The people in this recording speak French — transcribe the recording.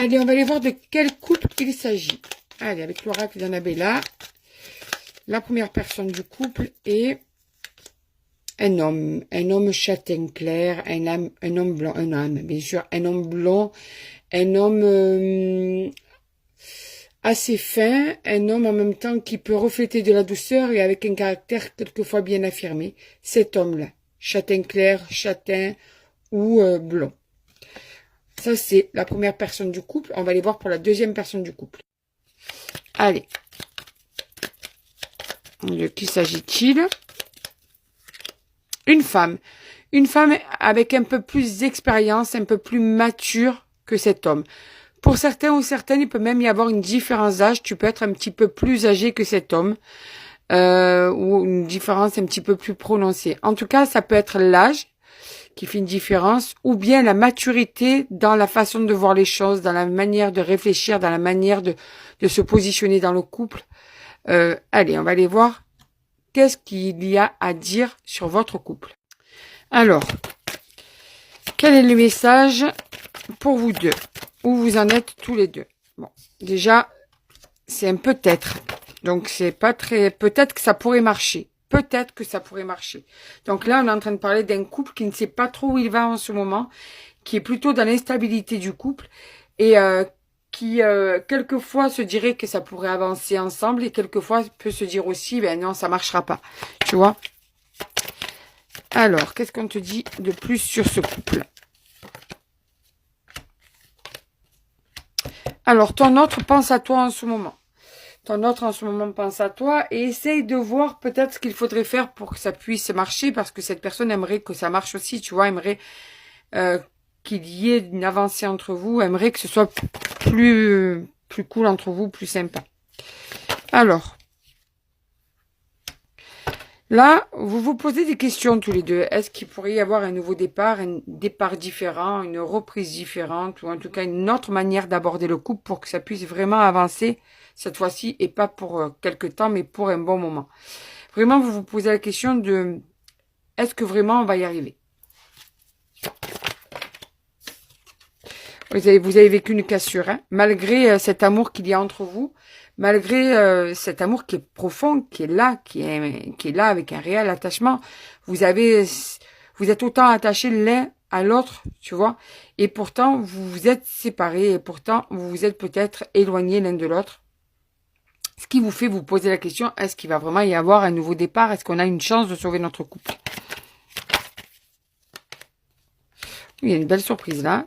Allez, on va aller voir de quel couple il s'agit. Allez, avec l'oracle d'Annabella, la première personne du couple est un homme châtain clair, un homme blanc, un homme, bien sûr, un homme blond, un homme assez fin, un homme en même temps qui peut refléter de la douceur et avec un caractère quelquefois bien affirmé. Cet homme-là, châtain clair, châtain ou blond. Ça, c'est la première personne du couple. On va aller voir pour la deuxième personne du couple. Allez. De qui s'agit-il? Une femme. Une femme avec un peu plus d'expérience, un peu plus mature que cet homme. Pour certains ou certaines, il peut même y avoir une différence d'âge. Tu peux être un petit peu plus âgé que cet homme. Ou une différence un petit peu plus prononcée. En tout cas, ça peut être l'âge qui fait une différence, ou bien la maturité dans la façon de voir les choses, dans la manière de réfléchir, dans la manière de se positionner dans le couple. Allez, on va aller voir qu'est-ce qu'il y a à dire sur votre couple. Alors, quel est le message pour vous deux? Où vous en êtes tous les deux? Bon, déjà, c'est un peut-être. Donc, c'est pas très... Peut-être que ça pourrait marcher. Peut-être que ça pourrait marcher. Donc là, on est en train de parler d'un couple qui ne sait pas trop où il va en ce moment, qui est plutôt dans l'instabilité du couple et qui, quelquefois, se dirait que ça pourrait avancer ensemble et quelquefois peut se dire aussi, ben non, ça marchera pas. Tu vois? Alors, qu'est-ce qu'on te dit de plus sur ce couple? Alors, ton autre pense à toi en ce moment. Ton autre en ce moment pense à toi et essaye de voir peut-être ce qu'il faudrait faire pour que ça puisse marcher parce que cette personne aimerait que ça marche aussi, tu vois, aimerait qu'il y ait une avancée entre vous, aimerait que ce soit plus cool entre vous, plus sympa. Alors, là, vous vous posez des questions tous les deux. Est-ce qu'il pourrait y avoir un nouveau départ, un départ différent, une reprise différente ou en tout cas une autre manière d'aborder le couple pour que ça puisse vraiment avancer cette fois-ci, et pas pour quelques temps, mais pour un bon moment. Vraiment, vous vous posez la question de, est-ce que vraiment on va y arriver? Vous avez vécu une cassure, hein, malgré cet amour qu'il y a entre vous, malgré cet amour qui est profond, qui est là avec un réel attachement. Vous êtes autant attachés l'un à l'autre, tu vois, et pourtant, vous vous êtes séparés, et pourtant, vous vous êtes peut-être éloignés l'un de l'autre. Ce qui vous fait vous poser la question, est-ce qu'il va vraiment y avoir un nouveau départ? Est-ce qu'on a une chance de sauver notre couple? Il y a une belle surprise là.